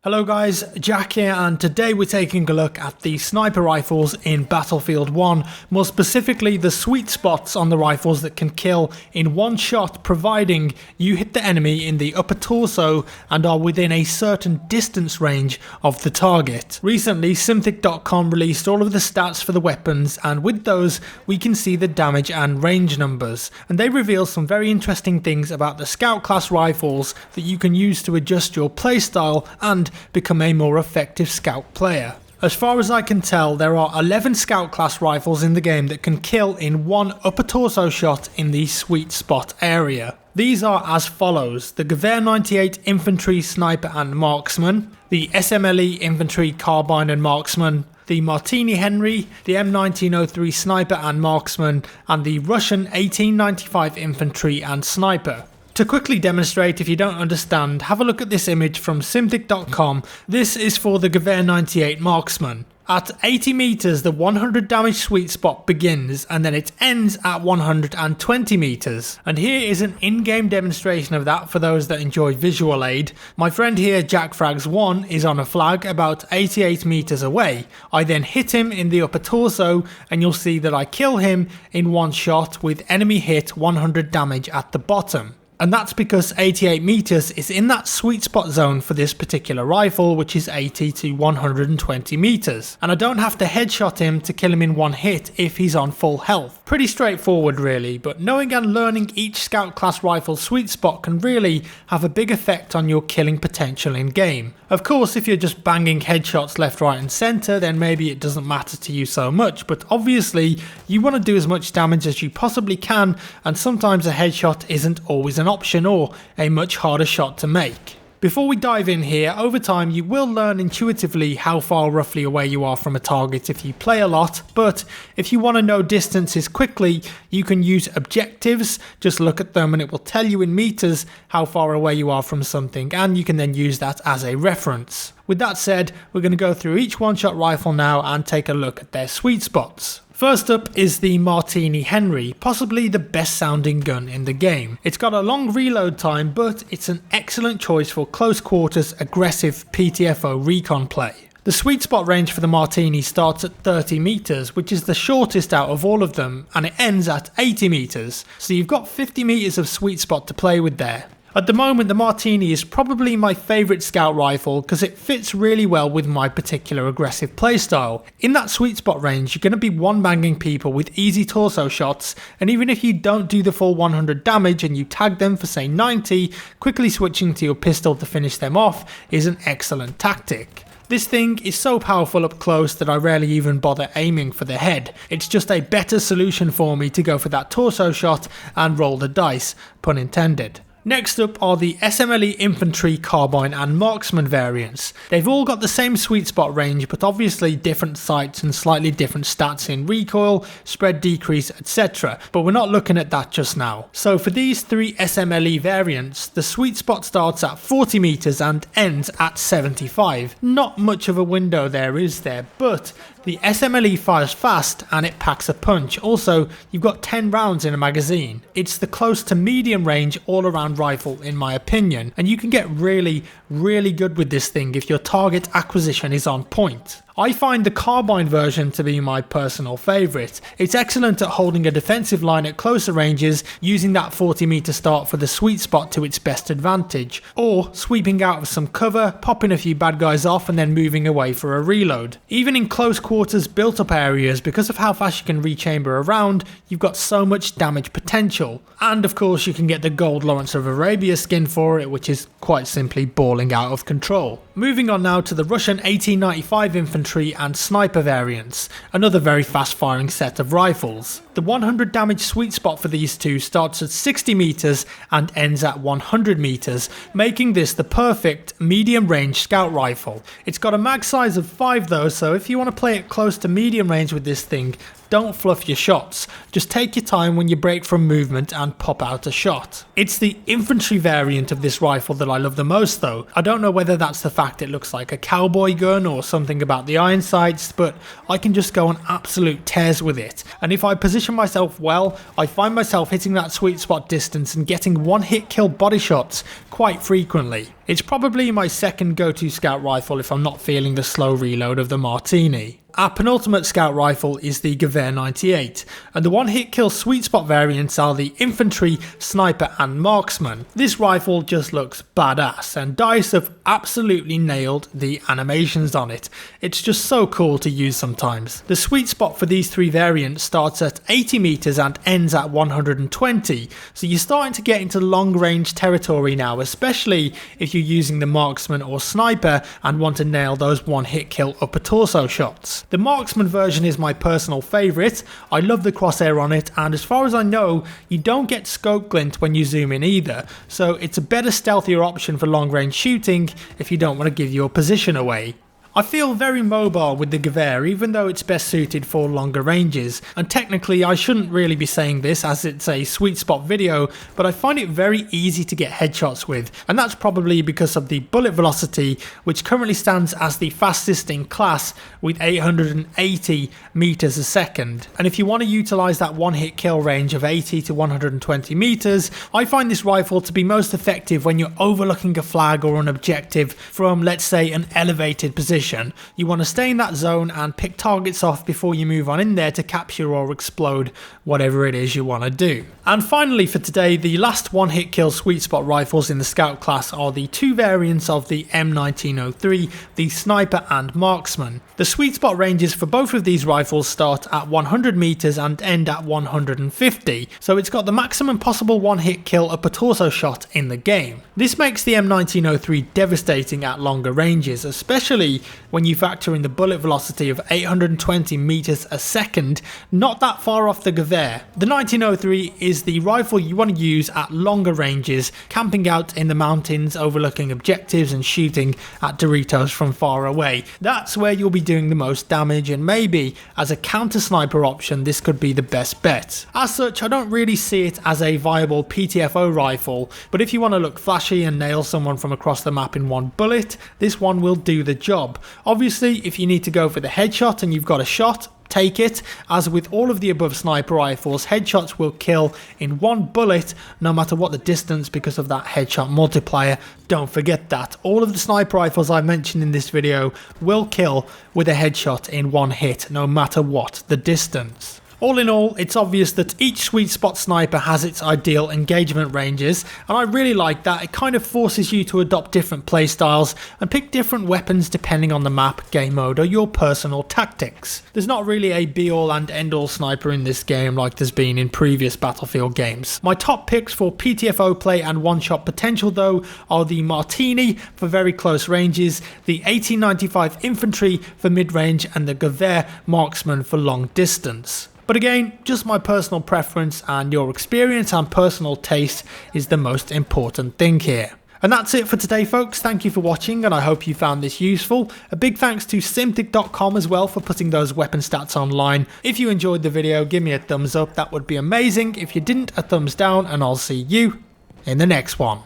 Hello guys, Jack here, and today we're taking a look at the sniper rifles in Battlefield 1, more specifically the sweet spots on the rifles that can kill in one shot providing you hit the enemy in the upper torso and are within a certain distance range of the target. Recently Simthic.com released all of the stats for the weapons, and with those we can see the damage and range numbers, and they reveal some very interesting things about the scout class rifles that you can use to adjust your playstyle and become a more effective scout player. As far as I can tell, there are 11 scout class rifles in the game that can kill in one upper torso shot in the sweet spot area. These are as follows: the Gewehr 98 Infantry Sniper and Marksman, the SMLE Infantry Carbine and Marksman, the Martini Henry, the M1903 Sniper and Marksman, and the Russian 1895 Infantry and Sniper. To quickly demonstrate, if you don't understand, have a look at this image from Simthic.com. This is for the Gewehr 98 Marksman. At 80 meters, the 100 damage sweet spot begins, and then it ends at 120 meters. And here is an in-game demonstration of that for those that enjoy visual aid. My friend here, JackFrags1, is on a flag about 88 meters away. I then hit him in the upper torso, and you'll see that I kill him in one shot with enemy hit 100 damage at the bottom. And that's because 88 meters is in that sweet spot zone for this particular rifle, which is 80 to 120 meters. And I don't have to headshot him to kill him in one hit if he's on full health. Pretty straightforward really, but knowing and learning each scout class rifle sweet spot can really have a big effect on your killing potential in game. Of course, if you're just banging headshots left, right and center, then maybe it doesn't matter to you so much, but obviously you want to do as much damage as you possibly can, and sometimes a headshot isn't always an option or a much harder shot to make. Before we dive in here, over time you will learn intuitively how far roughly away you are from a target if you play a lot, but if you want to know distances quickly, you can use objectives. Just look at them and it will tell you in meters how far away you are from something, and you can then use that as a reference. With that said, we're going to go through each one-shot rifle now and take a look at their sweet spots. First up is the Martini Henry, possibly the best sounding gun in the game. It's got a long reload time, but it's an excellent choice for close quarters aggressive PTFO recon play. The sweet spot range for the Martini starts at 30 meters, which is the shortest out of all of them, and it ends at 80 meters, so you've got 50 meters of sweet spot to play with there. At the moment, the Martini is probably my favourite scout rifle because it fits really well with my particular aggressive playstyle. In that sweet spot range, you're going to be one-banging people with easy torso shots, and even if you don't do the full 100 damage and you tag them for say 90, quickly switching to your pistol to finish them off is an excellent tactic. This thing is so powerful up close that I rarely even bother aiming for the head. It's just a better solution for me to go for that torso shot and roll the dice, pun intended. Next up are the SMLE Infantry Carbine and Marksman variants. They've all got the same sweet spot range, but obviously different sights and slightly different stats in recoil, spread decrease, etc. But we're not looking at that just now. So for these three SMLE variants, the sweet spot starts at 40 meters and ends at 75. Not much of a window there, is there? But the SMLE fires fast and it packs a punch. Also, you've got 10 rounds in a magazine. It's the close to medium range all around rifle in my opinion, and you can get really good with this thing if your target acquisition is on point. I find the carbine version to be my personal favourite. It's excellent at holding a defensive line at closer ranges, using that 40 meter start for the sweet spot to its best advantage, or sweeping out of some cover, popping a few bad guys off and then moving away for a reload. Even in close quarters built up areas, because of how fast you can rechamber around, you've got so much damage potential. And of course you can get the gold Lawrence of Arabia skin for it, which is quite simply balling out of control. Moving on now to the Russian 1895 Infantry and Sniper variants, another very fast firing set of rifles. The 100 damage sweet spot for these two starts at 60 meters and ends at 100 meters, making this the perfect medium range scout rifle. It's got a mag size of 5 though, so if you want to play it close to medium range with this thing, don't fluff your shots. Just take your time when you break from movement and pop out a shot. It's the infantry variant of this rifle that I love the most though. I don't know whether that's the fact it looks like a cowboy gun or something about the iron sights, but I can just go on absolute tears with it. And if I position myself well, I find myself hitting that sweet spot distance and getting one hit kill body shots quite frequently. It's probably my second go-to scout rifle if I'm not feeling the slow reload of the Martini. Our penultimate scout rifle is the Gewehr 98, and the one hit kill sweet spot variants are the infantry, sniper and marksman. This rifle just looks badass, and DICE have absolutely nailed the animations on it. It's just so cool to use sometimes. The sweet spot for these three variants starts at 80 meters and ends at 120, so you're starting to get into long range territory now, especially if you're using the marksman or sniper and want to nail those one hit kill upper torso shots. The marksman version is my personal favourite. I love the crosshair on it, and as far as I know, you don't get scope glint when you zoom in either, so it's a better stealthier option for long range shooting if you don't want to give your position away. I feel very mobile with the Gewehr, even though it's best suited for longer ranges, and technically I shouldn't really be saying this as it's a sweet spot video, but I find it very easy to get headshots with, and that's probably because of the bullet velocity, which currently stands as the fastest in class with 880 meters a second. And if you want to utilize that one hit kill range of 80 to 120 meters, I find this rifle to be most effective when you're overlooking a flag or an objective from, let's say, an elevated position. You want to stay in that zone and pick targets off before you move on in there to capture or explode whatever it is you want to do. And finally for today, the last one hit kill sweet spot rifles in the scout class are the two variants of the M1903, the sniper and marksman. The sweet spot ranges for both of these rifles start at 100 meters and end at 150, so it's got the maximum possible one hit kill upper torso shot in the game. This makes the M1903 devastating at longer ranges, especially when you factor in the bullet velocity of 820 meters a second, not that far off the Gewehr. The 1903 is the rifle you want to use at longer ranges, camping out in the mountains, overlooking objectives and shooting at Doritos from far away. That's where you'll be doing the most damage, and maybe as a counter sniper option this could be the best bet. As such, I don't really see it as a viable PTFO rifle, but if you want to look flashy and nail someone from across the map in one bullet, this one will do the job. Obviously, if you need to go for the headshot and you've got a shot, take it. As with all of the above sniper rifles, headshots will kill in one bullet no matter what the distance because of that headshot multiplier. Don't forget that. All of the sniper rifles I mentioned in this video will kill with a headshot in one hit no matter what the distance. All in all, it's obvious that each sweet spot sniper has its ideal engagement ranges, and I really like that. It kind of forces you to adopt different playstyles and pick different weapons depending on the map, game mode or your personal tactics. There's not really a be all and end all sniper in this game like there's been in previous Battlefield games. My top picks for PTFO play and one shot potential though are the Martini for very close ranges, the 1895 infantry for mid range and the Gewehr marksman for long distance. But again, just my personal preference, and your experience and personal taste is the most important thing here. And that's it for today folks, thank you for watching and I hope you found this useful. A big thanks to Simtic.com as well for putting those weapon stats online. If you enjoyed the video, give me a thumbs up, that would be amazing. If you didn't, a thumbs down, and I'll see you in the next one.